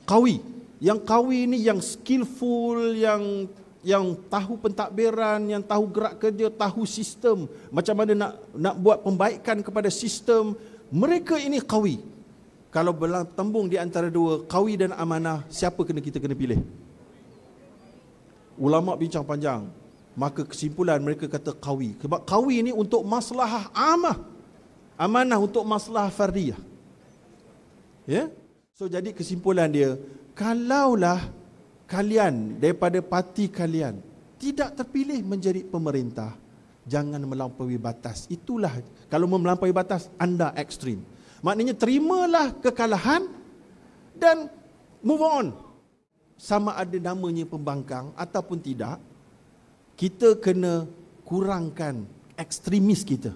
qawi. Yang qawi ni yang skillful, yang tahu pentadbiran, yang tahu gerak kerja, tahu sistem, macam mana nak buat pembaikan kepada sistem. Mereka ini qawi. Kalau bertembung di antara dua, qawi dan amanah, siapa kita kena pilih? Ulama bincang panjang. Maka kesimpulan mereka kata qawi. Sebab qawi ini untuk maslahah amah. Amanah untuk maslahah fardiyah. Ya? So jadi kesimpulan dia, kalaulah kalian daripada parti kalian tidak terpilih menjadi pemerintah, jangan melampaui batas. Itulah, kalau melampaui batas, anda ekstrim. Maknanya terimalah kekalahan dan move on. Sama ada namanya pembangkang ataupun tidak, kita kena kurangkan ekstremis kita.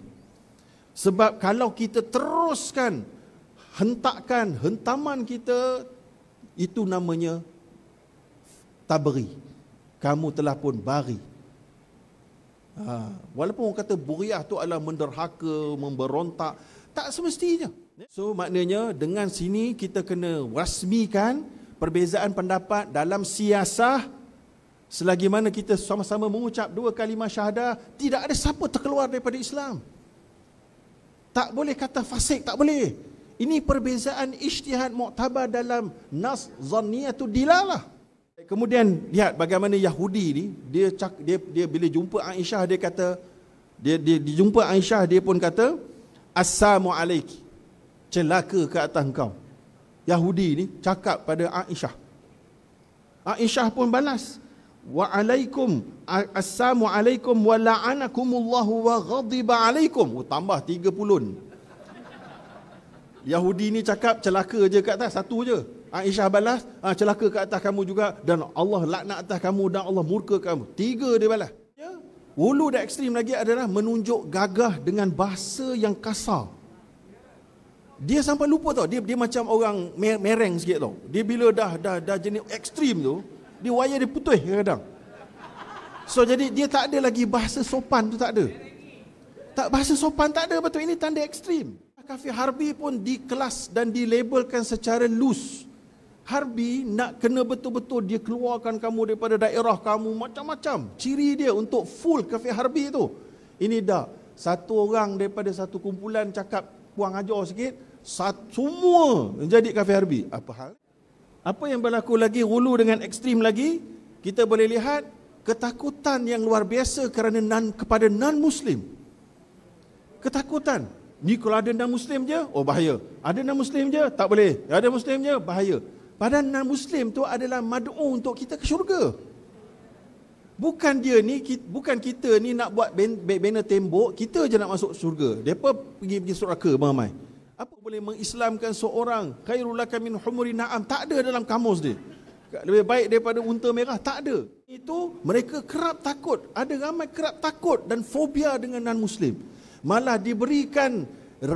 Sebab kalau kita teruskan hentaman kita, itu namanya tabri. Kamu telah pun bari. Walaupun orang kata buriah tu adalah menderhaka, memberontak, tak semestinya. So maknanya dengan sini kita kena rasmikan perbezaan pendapat dalam siasah. Selagi mana kita sama-sama mengucap dua kalimah syahadah, tidak ada siapa terkeluar daripada Islam. Tak boleh kata fasik, tak boleh. Ini perbezaan ijtihad muktabar dalam nas zanniyatud dilalah. Kemudian lihat bagaimana Yahudi ni, dia bila jumpa Aisyah, dia kata, dia jumpa Aisyah, dia pun kata, assalamu alaiki, celaka ke atas engkau. Yahudi ni cakap pada Aisyah. Aisyah pun balas, wa alaikum, assalamu alaikum wa la'anakumullahu wa ghadiba alaikum. Tambah 30. Yahudi ni cakap celaka je kat atas, satu je. Aisyah balas, celaka ke atas kamu juga, dan Allah laknat atas kamu, dan Allah murka kamu. 3 dia balas. Ya. Hulu dan ekstrim lagi adalah menunjuk gagah dengan bahasa yang kasar. Dia sampai lupa tau, dia macam orang mereng sikit tau. Dia bila dah jenis ekstrim tu, dia wayar dia putih kadang. So jadi dia tak ada lagi bahasa sopan tu, tak ada. Bahasa sopan tak ada, betul. Ini tanda ekstrim. Kafir harbi pun dikelas dan dilabelkan secara loose. Harbi nak kena betul-betul dia keluarkan kamu daripada daerah kamu, macam-macam ciri dia untuk full kafir harbi tu. Ini dah satu orang daripada satu kumpulan cakap puang ajar sikit, semua menjadi kafir harbi. Apa hal? Apa yang berlaku lagi hulu dengan ekstrim lagi? Kita boleh lihat ketakutan yang luar biasa kepada non-Muslim. Ketakutan. Ni kalau ada non-Muslim je, oh bahaya. Ada non-Muslim je, tak boleh. Ada Muslim je, bahaya. Padahal non-Muslim tu adalah mad'u untuk kita ke syurga. Bukan kita ni nak buat banner tembok, kita je nak masuk syurga. Depa pergi surga ramai. Apa boleh mengislamkan seorang khairul laka min humuri na'am, tak ada dalam kamus dia. Lebih baik daripada unta merah, tak ada. Itu mereka kerap takut. Ada ramai kerap takut dan fobia dengan non-Muslim. Malah diberikan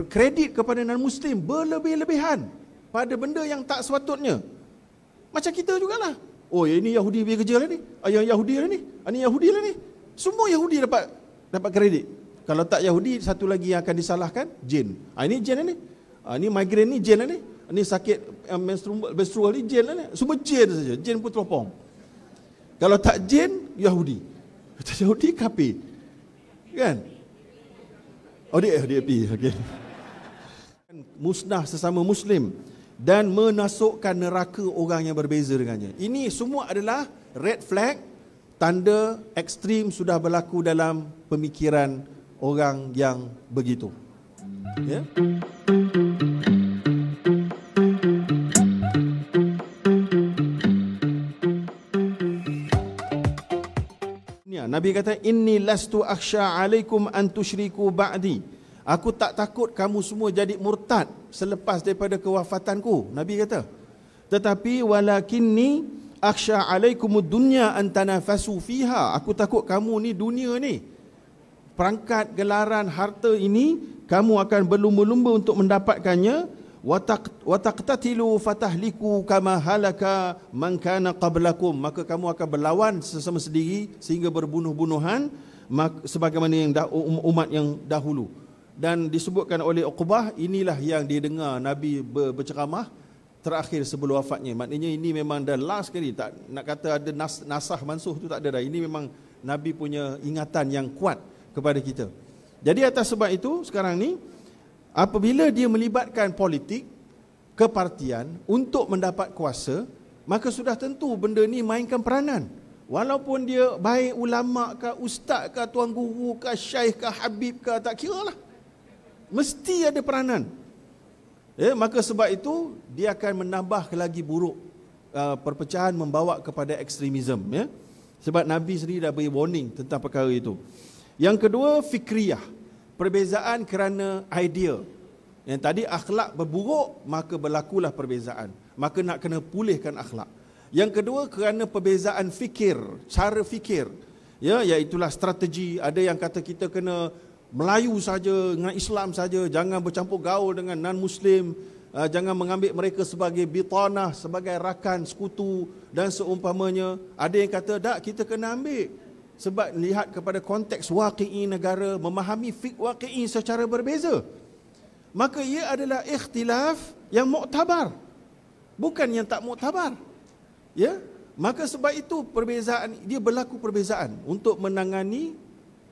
kredit kepada non-Muslim berlebih-lebihan pada benda yang tak sepatutnya. Macam kita jugalah. Oh, ini Yahudi punya kerja lah ni. Yang Yahudi lah ni. Ini Yahudi lah ni. Semua Yahudi dapat kredit. Kalau tak Yahudi, satu lagi yang akan disalahkan, jin. Ini jin lah ni. Ini migraine ni jin lah ni. Ini sakit menstrual ni jin lah ni. Semua jin saja. Jin pun teropong. Kalau tak jin, Yahudi. Kata Yahudi kafir. Kan? Oh dia pi, okey. Musnah sesama Muslim dan menasukkan neraka orang yang berbeza dengannya. Ini semua adalah red flag, tanda ekstrim sudah berlaku dalam pemikiran orang yang begitu. Ya. Nabi kata, inni lastu akhsha alaikum an tusyriku ba'di. Aku tak takut kamu semua jadi murtad selepas daripada kewafatanku. Nabi kata. Tetapi walakinni akhsha alaikumud dunya an tanafasu fiha. Aku takut kamu ni dunia ni, perangkat gelaran harta ini, kamu akan berlumba-lumba untuk mendapatkannya. Wa taqtatilu fatahliku kama halaka man kana qablakum. Maka kamu akan berlawan sesama sendiri sehingga berbunuh-bunuhan sebagaimana yang umat yang dahulu. Dan disebutkan oleh Uqbah, inilah yang dia dengar Nabi berceramah terakhir sebelum wafatnya. Maknanya ini memang dah last sekali. Tak nak kata ada nasah mansuh tu tak ada dah. Ini memang Nabi punya ingatan yang kuat kepada kita. Jadi atas sebab itu sekarang ni apabila dia melibatkan politik, kepartian untuk mendapat kuasa, maka sudah tentu benda ni mainkan peranan. Walaupun dia baik ulama ke, ustaz ke, tuan guru ke, syaikh ke, habib ke, tak kira lah. Mesti ada peranan. Maka sebab itu dia akan menambah lagi buruk perpecahan, membawa kepada ekstremisme. Sebab Nabi sendiri dah beri warning tentang perkara itu. Yang kedua, fikriyah. Perbezaan kerana idea. Yang tadi akhlak berburuk, maka berlakulah perbezaan. Maka nak kena pulihkan akhlak. Yang kedua, kerana perbezaan fikir, cara fikir. Iaitulah strategi. Ada yang kata kita kena Melayu saja, dengan Islam saja, jangan bercampur gaul dengan non-Muslim, jangan mengambil mereka sebagai bitanah, sebagai rakan, sekutu dan seumpamanya. Ada yang kata, tak, kita kena ambil. Sebab lihat kepada konteks waqi'i negara, memahami fiqh waqi'i secara berbeza. Maka ia adalah ikhtilaf yang muktabar, bukan yang tak muktabar. Maka sebab itu perbezaan, dia berlaku perbezaan untuk menangani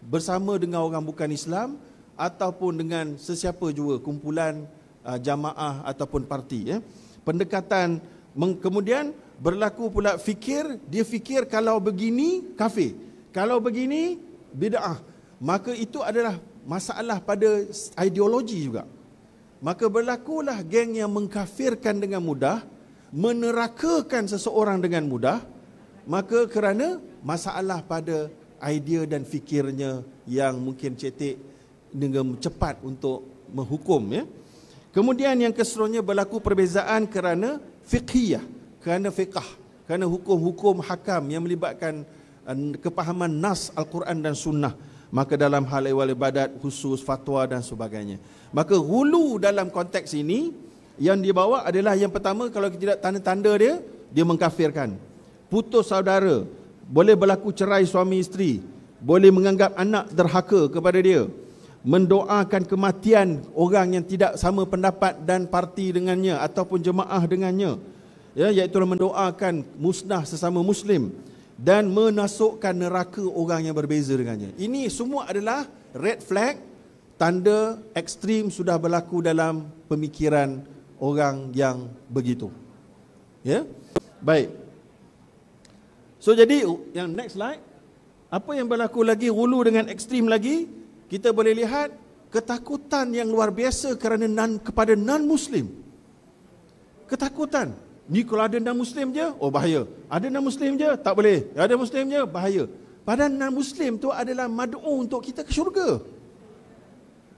bersama dengan orang bukan Islam ataupun dengan sesiapa juga, kumpulan, jamaah ataupun parti. Pendekatan, kemudian berlaku pula fikir, dia fikir kalau begini kafir, kalau begini bid'ah. Maka itu adalah masalah pada ideologi juga. Maka berlakulah geng yang mengkafirkan dengan mudah, menerakakan seseorang dengan mudah, maka kerana masalah pada idea dan fikirnya yang mungkin cetek dengan cepat untuk menghukum. Kemudian yang keseluruhnya berlaku perbezaan kerana fiqhiyah, kerana fiqh, kerana hukum-hukum hakam yang melibatkan kepahaman nas Al-Quran dan Sunnah. Maka dalam hal ihwal ibadat, khusus, fatwa dan sebagainya. Maka hulu dalam konteks ini yang dibawa adalah yang pertama, kalau kita lihat tanda-tanda dia mengkafirkan. Putus saudara, boleh berlaku cerai suami isteri, boleh menganggap anak derhaka kepada dia, mendoakan kematian orang yang tidak sama pendapat dan parti dengannya ataupun jemaah dengannya, iaitu mendoakan musnah sesama Muslim, dan menasukkan neraka orang yang berbeza dengannya. Ini semua adalah red flag, tanda ekstrim sudah berlaku dalam pemikiran orang yang begitu. Baik. So jadi yang next slide, apa yang berlaku lagi hulu dengan ekstrim lagi? Kita boleh lihat ketakutan yang luar biasa kepada non-Muslim. Ketakutan. Ni kalau ada non-Muslim je, oh bahaya. Ada non-Muslim je, tak boleh. Ada Muslim je, bahaya. Padahal non-Muslim tu adalah mad'u untuk kita ke syurga.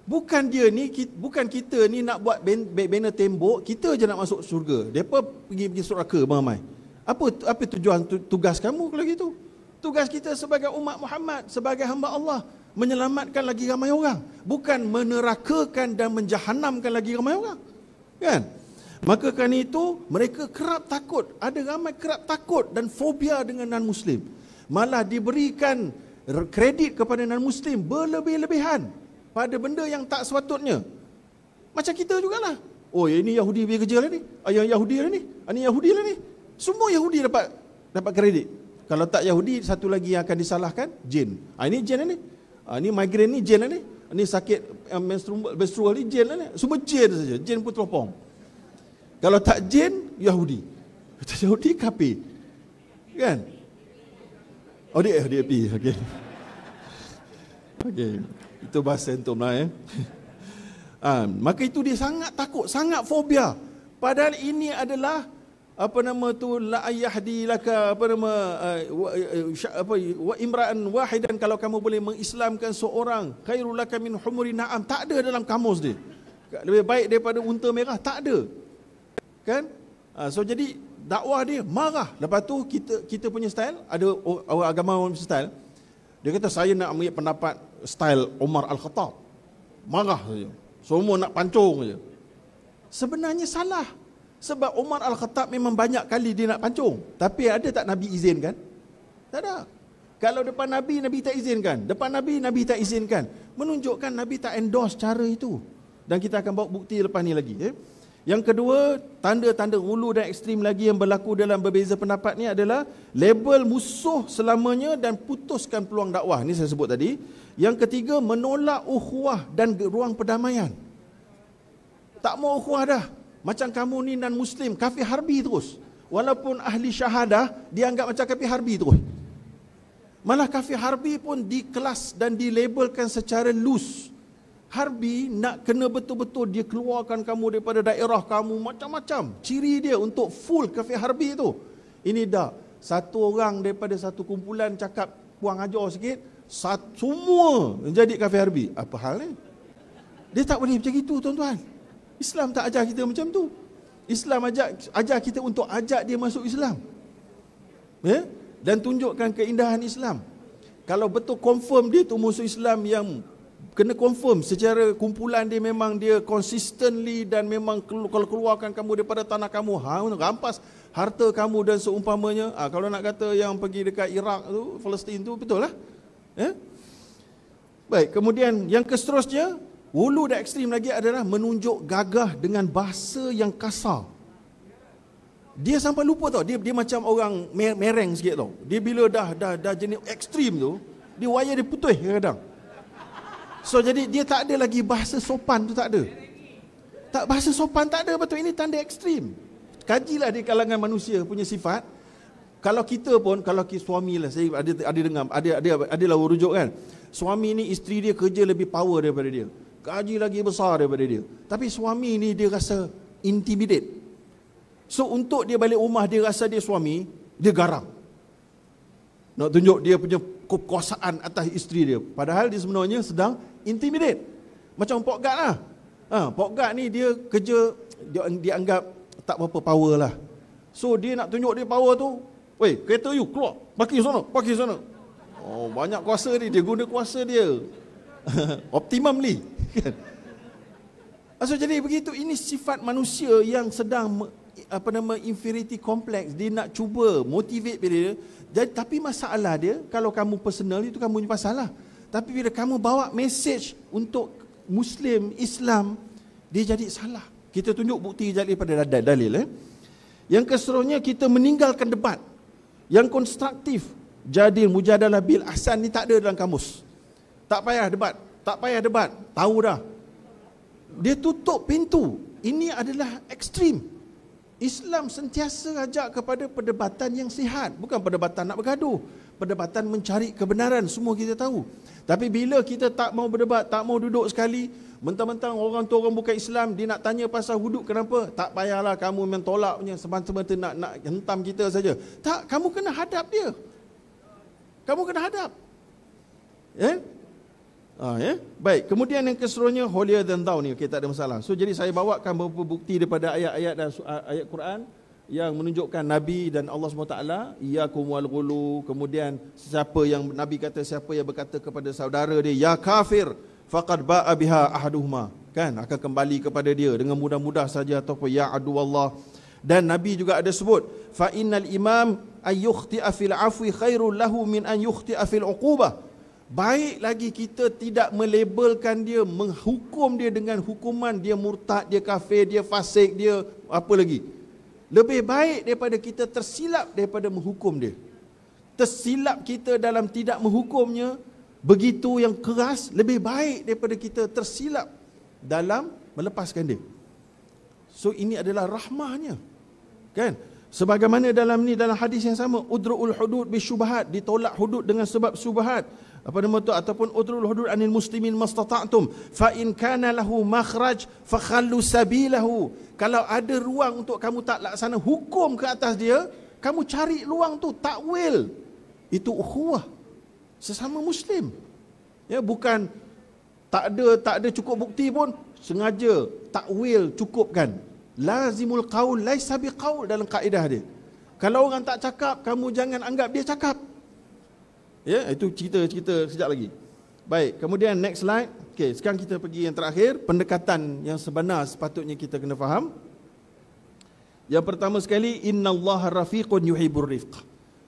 Bukan dia ni, bukan kita ni nak buat banner tembok, kita je nak masuk syurga. Depa pergi neraka ramai. Apa tujuan tugas kamu kalau gitu? Tugas kita sebagai umat Muhammad, sebagai hamba Allah, menyelamatkan lagi ramai orang, bukan menerakakan dan menjahanamkan lagi ramai orang. Kan? Maka kerana itu mereka kerap takut. Ada ramai kerap takut dan fobia dengan non-Muslim. Malah diberikan kredit kepada non-Muslim berlebih-lebihan pada benda yang tak sepatutnya. Macam kita jugalah. Oh, ini Yahudi pergi kerja lah ni. Yang Yahudi lah ni. Ini Yahudi lah ni. Semua Yahudi dapat kredit. Kalau tak Yahudi, satu lagi yang akan disalahkan, jin. Ini jin lah ni. Ini migraine ni jin lah ni. Ini sakit menstrual ni jin lah ni. Semua jin saja. Jin pun teropong. Kalau tak jin, Yahudi. Kata Yahudi, kafir. Kan? Oh, dia DAP. Okey. Okey. Itu bahasa entum lah. Maka itu dia sangat takut, sangat fobia. Padahal ini adalah la ayahdi laka wa imra'an wahidan, kalau kamu boleh mengislamkan seorang, khairul laka min humuri na'am. Tak ada dalam kamus dia. Lebih baik daripada unta merah, tak ada. Kan? So jadi dakwah dia marah. Lepas tu kita punya style, ada orang agama punya style. Dia kata saya nak ambil pendapat style Umar Al-Khattab. Marah saja. Semua nak pancung saja. Sebenarnya salah. Sebab Umar Al-Khattab memang banyak kali dia nak pancung. Tapi ada tak Nabi izinkan? Tak ada. Kalau depan Nabi, Nabi tak izinkan. Depan Nabi, Nabi tak izinkan. Menunjukkan Nabi tak endorse cara itu. Dan kita akan bawa bukti lepas ni lagi. Yang kedua, tanda-tanda ulu dan ekstrim lagi yang berlaku dalam berbeza pendapat ni adalah label musuh selamanya dan putuskan peluang dakwah. Ini saya sebut tadi. Yang ketiga, menolak ukhuwah dan ruang perdamaian. Tak mau ukhuwah dah. Macam kamu ni non-Muslim, kafir harbi terus. Walaupun ahli syahadah, dianggap macam kafir harbi terus. Malah kafir harbi pun dikelas dan dilabelkan secara loose. Harbi nak kena betul-betul dia keluarkan kamu daripada daerah kamu, macam-macam ciri dia untuk full kafir harbi tu. Ini dah satu orang daripada satu kumpulan cakap puang ajar sikit, semua menjadi kafir harbi. Apa hal ni? Dia tak boleh macam itu, tuan-tuan. Islam tak ajar kita macam tu. Islam ajar kita untuk ajak dia masuk Islam, ya? Dan tunjukkan keindahan Islam. Kalau betul confirm dia tu musuh Islam yang kena confirm secara kumpulan dia memang dia consistently dan memang kalau keluarkan kamu daripada tanah kamu, rampas harta kamu dan seumpamanya. Kalau nak kata yang pergi dekat Iraq tu, Palestin tu, betul lah. Baik, kemudian yang seterusnya, hulu dan ekstrim lagi adalah menunjuk gagah dengan bahasa yang kasar. Dia sampai lupa tau, dia macam orang mereng sikit tau. Dia bila dah jenis ekstrim tu, dia wayar dia putus kadang-kadang. So jadi dia tak ada lagi bahasa sopan tu, tak ada. Tak, bahasa sopan tak ada, betul. Ini tanda ekstrim. Kajilah di kalangan manusia punya sifat. Kalau kita pun, kalau suami lah, saya ada dengar, adalah rujuk kan. Suami ni isteri dia kerja lebih power daripada dia, gaji lagi besar daripada dia. Tapi suami ni dia rasa intimidate. So untuk dia balik rumah, dia rasa dia suami, dia garang. Nak tunjuk dia punya kekuasaan atas isteri dia. Padahal dia sebenarnya sedang intimidate. Macam Pok Gad lah. Pok Gad ni dia kerja, dia anggap tak berapa power lah. So dia nak tunjuk dia power tu, weh, kereta you keluar, parking sana. Oh, banyak kuasa dia guna kuasa dia optimally. So jadi begitu, ini sifat manusia yang sedang inferiority complex. Dia nak cuba motivate dia. Jadi, tapi masalah dia, kalau kamu personal itu kamu punya masalah. Tapi bila kamu bawa message untuk Muslim, Islam, dia jadi salah. Kita tunjuk bukti daripada dalil. Yang keseluruhnya, kita meninggalkan debat yang konstruktif. Jadil, mujadalah bil ahsan ni tak ada dalam kamus. Tak payah debat, tahu dah. Dia tutup pintu. Ini adalah ekstrim. Islam sentiasa ajak kepada perdebatan yang sihat, bukan perdebatan nak bergaduh, perdebatan mencari kebenaran, semua kita tahu. Tapi bila kita tak mau berdebat, tak mau duduk sekali, mentang-mentang orang tu orang bukan Islam, dia nak tanya pasal hudud kenapa? Tak payahlah kamu memang tolak punya, semata-mata nak hentam kita saja. Tak, kamu kena hadap dia. Kamu kena hadap. Baik, kemudian yang keseluruhnya holier than thou ni, okey, tak ada masalah. So jadi saya bawakan beberapa bukti daripada ayat-ayat dan ayat Quran yang menunjukkan Nabi dan Allah SWT, iyyakum wal ghulu. Kemudian siapa yang Nabi kata, siapa yang berkata kepada saudara dia ya kafir, faqad ba'a biha ahaduhuma, kan, akan kembali kepada dia dengan mudah-mudah saja, ataupun ya adu Allah. Dan Nabi juga ada sebut, fa innal imam ay yukhti'a fil afwi khairul lahu min an yukhti'a fil uqubah. Baik lagi kita tidak melabelkan dia, menghukum dia dengan hukuman dia murtad, dia kafir, dia fasik, dia apa lagi. Lebih baik daripada kita tersilap daripada menghukum dia. Tersilap kita dalam tidak menghukumnya begitu yang keras, lebih baik daripada kita tersilap dalam melepaskan dia. So ini adalah rahmahnya, kan? Sebagaimana dalam hadis yang sama, udru'ul hudud bisyubhat, ditolak hudud dengan sebab syubhat. Apa nama tu, ataupun udrul hudud anil muslimin mastata'tum fa in kana lahu makhraj fakhallu sabilahu. Kalau ada ruang untuk kamu tak laksana hukum ke atas dia, kamu cari ruang tu, takwil. Itu ukhuwah sesama muslim. Ya, bukan tak ada cukup bukti pun sengaja takwil cukupkan. Lazimul qaul laisa biqaul dalam kaedah dia. Kalau orang tak cakap, kamu jangan anggap dia cakap. Ya, itu cerita sekejap lagi. Baik, kemudian next slide. Okey, sekarang kita pergi yang terakhir, pendekatan yang sebenar sepatutnya kita kena faham. Yang pertama sekali, innallaha rafiqun yuhibbur rifq.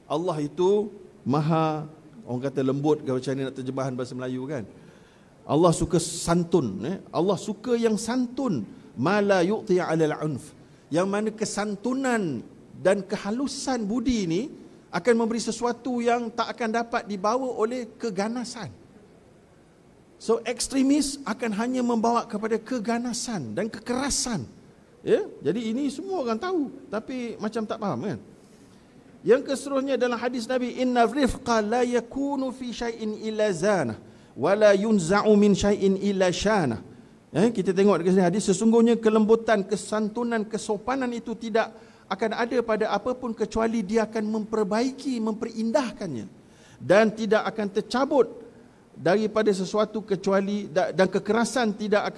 Allah itu maha, orang kata lembut, macam ni nak terjemahan bahasa Melayu kan. Allah suka santun, Allah suka yang santun. ma la yu'ti 'ala al-'unf. Yang mana kesantunan dan kehalusan budi ini akan memberi sesuatu yang tak akan dapat dibawa oleh keganasan. So ekstremis akan hanya membawa kepada keganasan dan kekerasan. Ya, jadi ini semua orang tahu tapi macam tak faham kan. Yang keseterusnya dalam hadis Nabi, inna rifqa la yakunu fi syai'in illa zana wa la yunza'u min syai'in illa syana. Kita tengok di sini hadis, sesungguhnya kelembutan, kesantunan, kesopanan itu tidak akan ada pada apapun kecuali dia akan memperbaiki, memperindahkannya, dan tidak akan tercabut daripada sesuatu kecuali, dan kekerasan tidak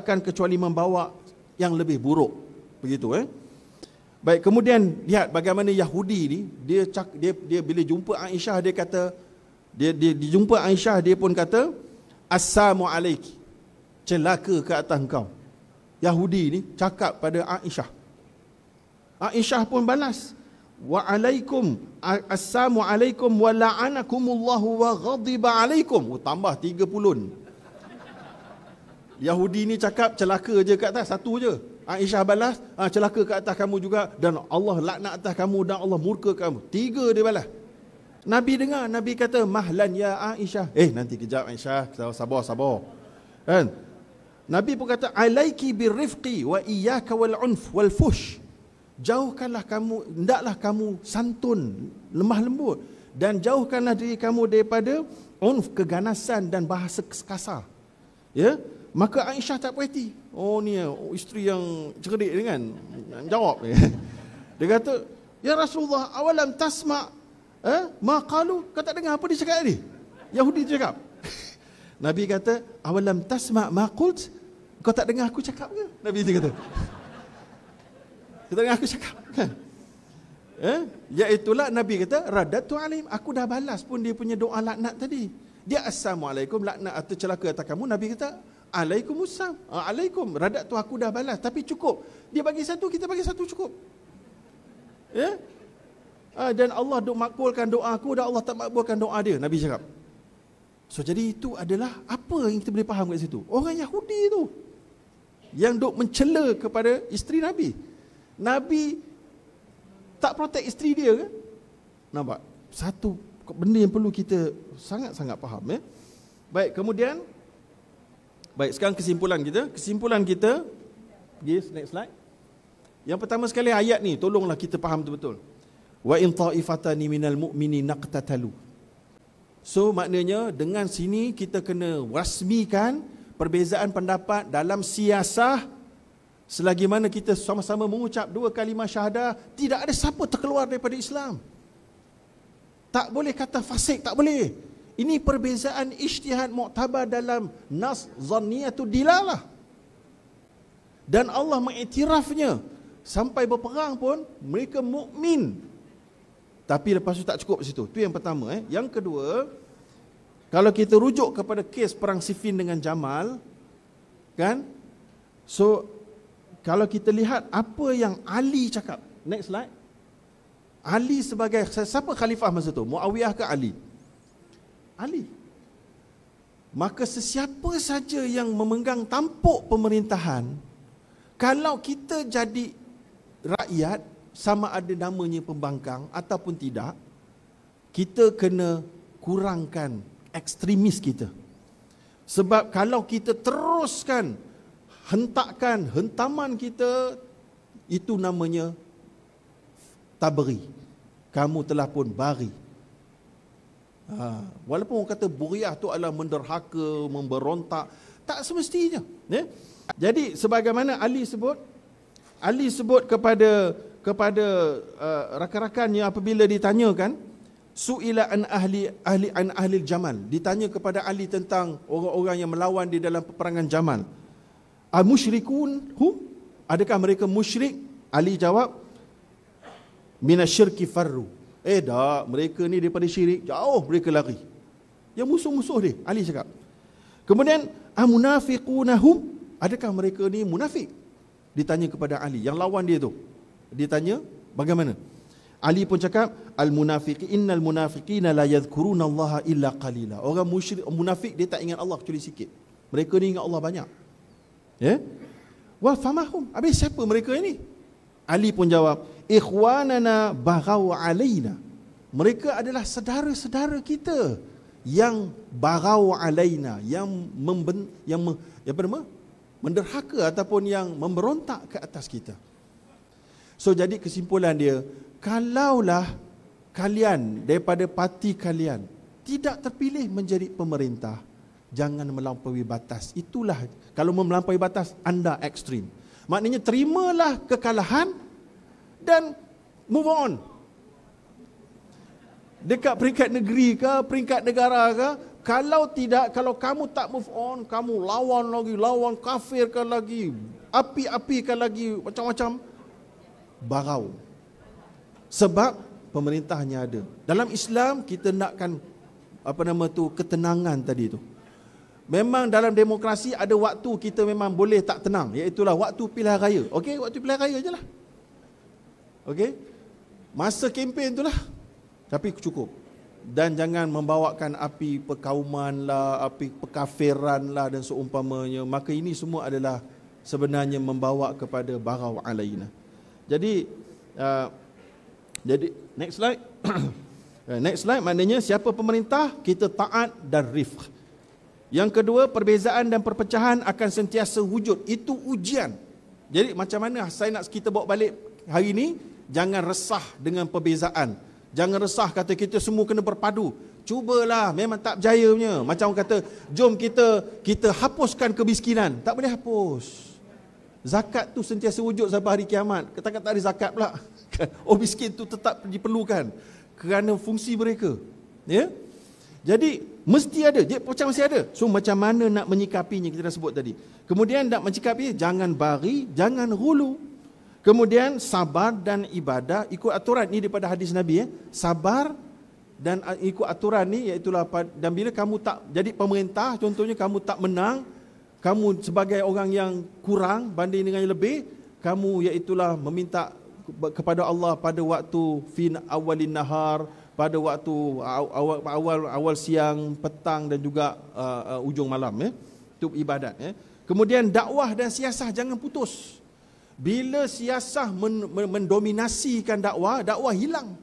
akan kecuali membawa yang lebih buruk. Begitu Baik, kemudian lihat bagaimana Yahudi ni, dia bila jumpa Aisyah dia kata, dia jumpa Aisyah dia pun kata assalamu alayki, celaka ke atas engkau. Yahudi ni cakap pada Aisyah. Aisyah pun balas, wa alaikum, assalamu alaikum wa la'anakumullahu wa ghadiba alaikum. Tambah 3 pulun. Yahudi ni cakap celaka je kat atas, satu je. Aisyah balas, celaka ke atas kamu juga, dan Allah laknat atas kamu, dan Allah murka kamu. 3 dia balas. Nabi dengar, Nabi kata, mahlan ya Aisyah. Nanti kejap Aisyah, sabar. Kan? Nabi pun kata, alaiki birrifqi wa iyyaka wal unf wal fush. Jauhkanlah kamu, hendaklah kamu santun, lemah lembut, dan jauhkanlah diri kamu daripada unf, keganasan dan bahasa kasar. Ya? Maka Aisyah tak puas hati. Ni isteri yang cerdik ni kan, jawab. Dia kata, ya Rasulullah, awalam tasma' ma qalu, kau tak dengar apa dia cakap tadi? Yahudi cakap. Nabi kata, awalam tasma' ma qult, kau tak dengar aku cakap ke? Nabi dia kata. Kau tak dengar aku cakap kan? Iaitulah Nabi kata, radatu alim, aku dah balas pun dia punya doa laknat tadi. Dia assalamualaikum, laknat atau celaka atas kamu. Nabi kata, alaikumussalam, alaikum, radat tu aku dah balas, tapi cukup. Dia bagi satu, kita bagi satu, cukup. Ya? Dan Allah duk makbulkan doa aku, dan Allah tak makbulkan doa dia, Nabi cakap. So jadi itu adalah apa yang kita boleh faham kat situ. Orang Yahudi tu yang duk mencela kepada isteri Nabi. Nabi tak protect isteri dia ke? Nampak? Satu benda yang perlu kita sangat-sangat faham. Baik, kemudian sekarang kesimpulan kita. Yes, next slide. Yang pertama sekali ayat ni, tolonglah kita faham betul-betul. Wa in ta'ifatani minal mu'minin naqtatalu. So maknanya dengan sini kita kena rasmikan perbezaan pendapat dalam siasah. Selagi mana kita sama-sama mengucap 2 kalimah syahadah, tidak ada siapa terkeluar daripada Islam. Tak boleh kata fasik, tak boleh. Ini perbezaan ijtihad muktabar dalam nas zanniyatud dilalah. Dan Allah mengiktirafnya. Sampai berperang pun mereka mukmin. Tapi lepas itu tak cukup di situ. Itu yang pertama. Yang kedua, kalau kita rujuk kepada kes perang Siffin dengan Jamal, kan? So kalau kita lihat apa yang Ali cakap. Next slide. Ali sebagai, siapa khalifah masa tu? Muawiyah ke Ali? Ali. Maka sesiapa saja yang memegang tampuk pemerintahan, kalau kita jadi rakyat, sama ada namanya pembangkang ataupun tidak, kita kena kurangkan ekstremis kita. Sebab kalau kita teruskan hentaman kita, itu namanya tabri. Kamu telah pun bari. Walaupun orang kata buriah tu adalah menderhaka, memberontak, tak semestinya. Jadi sebagaimana Ali sebut kepada rakan-rakannya apabila ditanyakan, su'ila an ahli Jamal, ditanya kepada Ali tentang orang-orang yang melawan di dalam peperangan Jamal. Musyrikun hum, adakah mereka musyrik? Ali jawab, minasyirki farru. Tak, mereka ni daripada syirik jauh mereka lari. Yang musuh-musuh dia, Ali cakap. Kemudian amunafiqunahum, adakah mereka ni munafik? Ditanya kepada Ali, yang lawan dia tu. Ditanya bagaimana? Ali pun cakap, al-munafiqi innal munafiqina la yadhkuruna Allah illa qalila. Orang musyrik, munafik dia tak ingat Allah kecuali sikit. Mereka ni ingat Allah banyak. Ya? Wa famahum. Habis siapa mereka ini? Ali pun jawab, ikhwanana baghaw alaina. Mereka adalah saudara-saudara kita yang baghaw alaina, yang menderhaka ataupun yang memberontak ke atas kita. So jadi kesimpulan dia, kalaulah kalian daripada parti kalian tidak terpilih menjadi pemerintah, jangan melampaui batas. Itulah, kalau melampaui batas, anda ekstrim. Maknanya terimalah kekalahan dan move on. Dekat peringkat negeri ke, peringkat negara ke, kalau tidak, kalau kamu tak move on, kamu lawan lagi, lawan kafirkan lagi, api-apikan lagi, macam-macam, barau. Sebab pemerintahnya ada. Dalam Islam kita nakkan ketenangan tadi tu. Memang dalam demokrasi ada waktu kita memang boleh tak tenang, iaitulah waktu pilihan raya. Okey, waktu pilihan raya je lah. Okey. Masa kempen tu lah. Tapi cukup. Dan jangan membawakan api perkauman lah, api perkafiran lah dan seumpamanya. Maka ini semua adalah sebenarnya membawa kepada barau alaina. Jadi next slide. Next slide, maknanya siapa pemerintah, kita taat dan rifq. Yang kedua, perbezaan dan perpecahan akan sentiasa wujud. Itu ujian. Jadi macam mana saya nak kita bawa balik hari ini, jangan resah dengan perbezaan. Jangan resah kata kita semua kena berpadu. Cubalah, memang tak berjaya punya. Macam orang kata, jom kita hapuskan kemiskinan. Tak boleh hapus. Zakat tu sentiasa wujud sampai hari kiamat. Katakan tak ada zakat pula. Orang miskin tu tetap diperlukan kerana fungsi mereka. Ya? Jadi mesti ada, dia macam masih ada. So macam mana nak menyikapinya, kita dah sebut tadi. Kemudian nak menyikapi, jangan bari, jangan hulu. Kemudian sabar dan ibadah ikut aturan ni daripada hadis Nabi. Sabar dan ikut aturan ni, iaitulah, dan bila kamu tak jadi pemerintah, contohnya kamu tak menang, kamu sebagai orang yang kurang banding dengan yang lebih, kamu iaitulah meminta kepada Allah pada waktu fin awalin nahar, pada waktu awal siang, petang dan juga ujung malam, itu ibadat. Kemudian dakwah dan siasah jangan putus. Bila siasah mendominasikan dakwah hilang,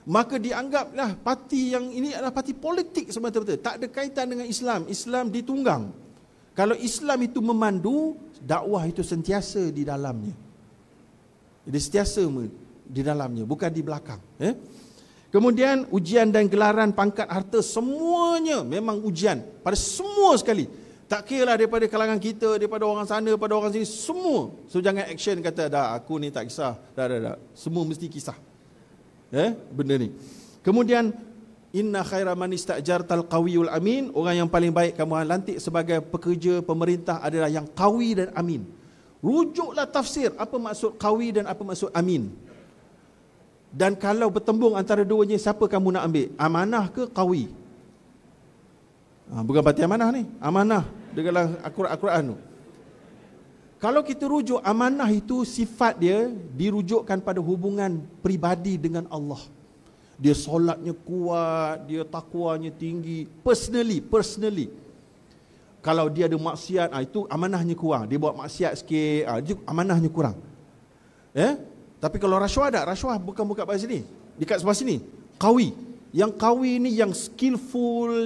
maka dianggaplah parti yang ini adalah parti politik semata-mata, tak ada kaitan dengan Islam. Islam ditunggang. Kalau Islam itu memandu, dakwah itu sentiasa di dalamnya. Dia sentiasa di dalamnya, bukan di belakang. Kemudian ujian dan gelaran, pangkat, harta, semuanya memang ujian pada semua sekali. Tak kira lah daripada kalangan kita, daripada orang sana, daripada orang sini, semua. So jangan action kata, dah aku ni tak kisah. Dah. Semua mesti kisah. Benda ni. Kemudian, inna khaira man istajartal qawiyul amin. Orang yang paling baik kamu lantik sebagai pekerja pemerintah adalah yang qawi dan amin. Rujuklah tafsir, apa maksud qawi dan apa maksud amin. Dan kalau bertembung antara duanya, siapa kamu nak ambil? Amanah ke qawi? Bukan parti amanah ni, amanah dalam Al-Quran tu. Kalau kita rujuk amanah itu, sifat dia dirujukkan pada hubungan peribadi dengan Allah. Dia solatnya kuat, dia takwanya tinggi, personally. Kalau dia ada maksiat, itu amanahnya kurang. Dia buat maksiat sikit, itu amanahnya kurang. Tapi kalau rasuah ada, rasuah bukan kat sini, dekat sebelah sini. Qawi. Yang qawi ni yang skillful,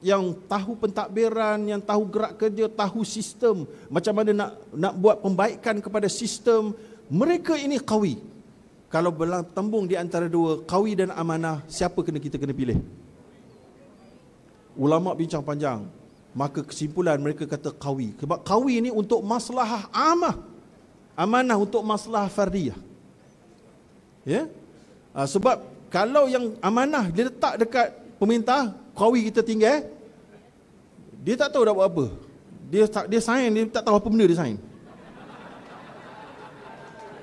yang tahu pentadbiran, yang tahu gerak kerja, tahu sistem, macam mana nak buat pembaikan kepada sistem. Mereka ini qawi. Kalau bertembung di antara dua, qawi dan amanah, siapa kita kena pilih? Ulama bincang panjang. Maka kesimpulan mereka kata qawi. Sebab qawi ini untuk maslahah amah. Amanah untuk maslahah fardiyah. Sebab kalau yang amanah dia letak dekat pemerintah, qawi kita tinggal, dia tak tahu dah buat apa. Dia sign, dia tak tahu apa benda dia sign.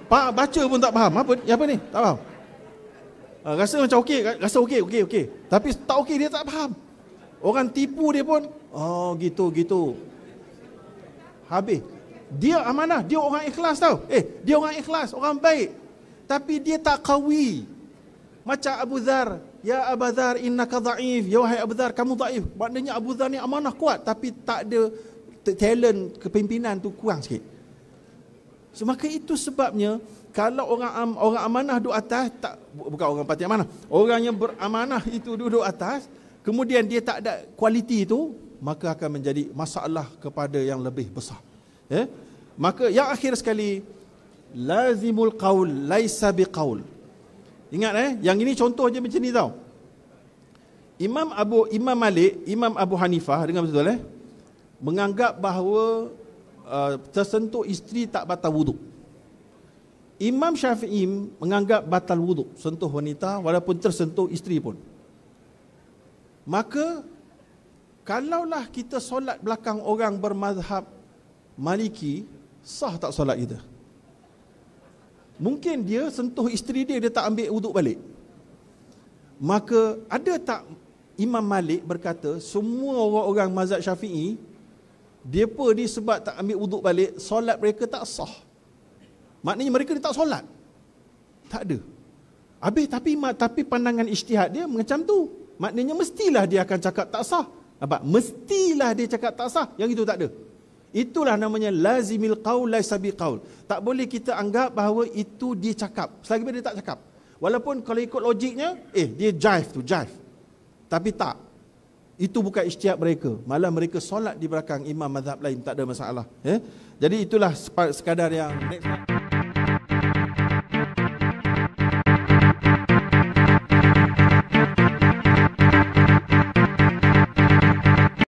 Baca pun tak faham. Apa ni? Tak faham. Rasa macam okey, rasa okey. Tapi tak okey, dia tak faham. Orang tipu dia pun, gitu. Habis. Dia amanah, dia orang ikhlas tau. Dia orang ikhlas, orang baik. Tapi dia tak qawi. Macam Abu Dhar, ya Abu Dhar innaka dhaif, ya wahai Abu Dhar kamu dhaif. Maknanya Abu Dhar ni amanah kuat tapi tak ada talent kepimpinan tu, kurang sikit. So, maka itu sebabnya kalau orang amanah duduk atas, bukan orang parti amanah, orang yang beramanah itu duduk atas, kemudian dia tak ada kualiti itu, maka akan menjadi masalah kepada yang lebih besar. Maka yang akhir sekali, lazimul qaul laisa biqaul. Ingat yang ini contoh je macam ni tau. Imam Malik, Imam Abu Hanifah, dengar betul menganggap bahawa tersentuh isteri tak batal wuduk. Imam Syafi'i menganggap batal wuduk sentuh wanita walaupun tersentuh isteri pun. Maka kalaulah kita solat belakang orang bermazhab Maliki, sah tak solat kita? Mungkin dia sentuh isteri dia tak ambil wuduk balik. Maka ada tak Imam Malik berkata semua orang-orang mazhab Syafi'i depa ni sebab tak ambil wuduk balik, solat mereka tak sah. Maknanya mereka ni tak solat. Tak ada. Habis tapi pandangan ijtihad dia macam tu. Maknanya mestilah dia akan cakap tak sah. Apa? Mestilah dia cakap tak sah. Yang itu tak ada. Itulah namanya lazimil qaul laisa biqaul. Tak boleh kita anggap bahawa itu dia cakap selagi dia tak cakap. Walaupun kalau ikut logiknya, dia jive. Tapi tak. Itu bukan ijtihad mereka. Malah mereka solat di belakang imam mazhab lain, tak ada masalah. Jadi itulah sekadar yang next.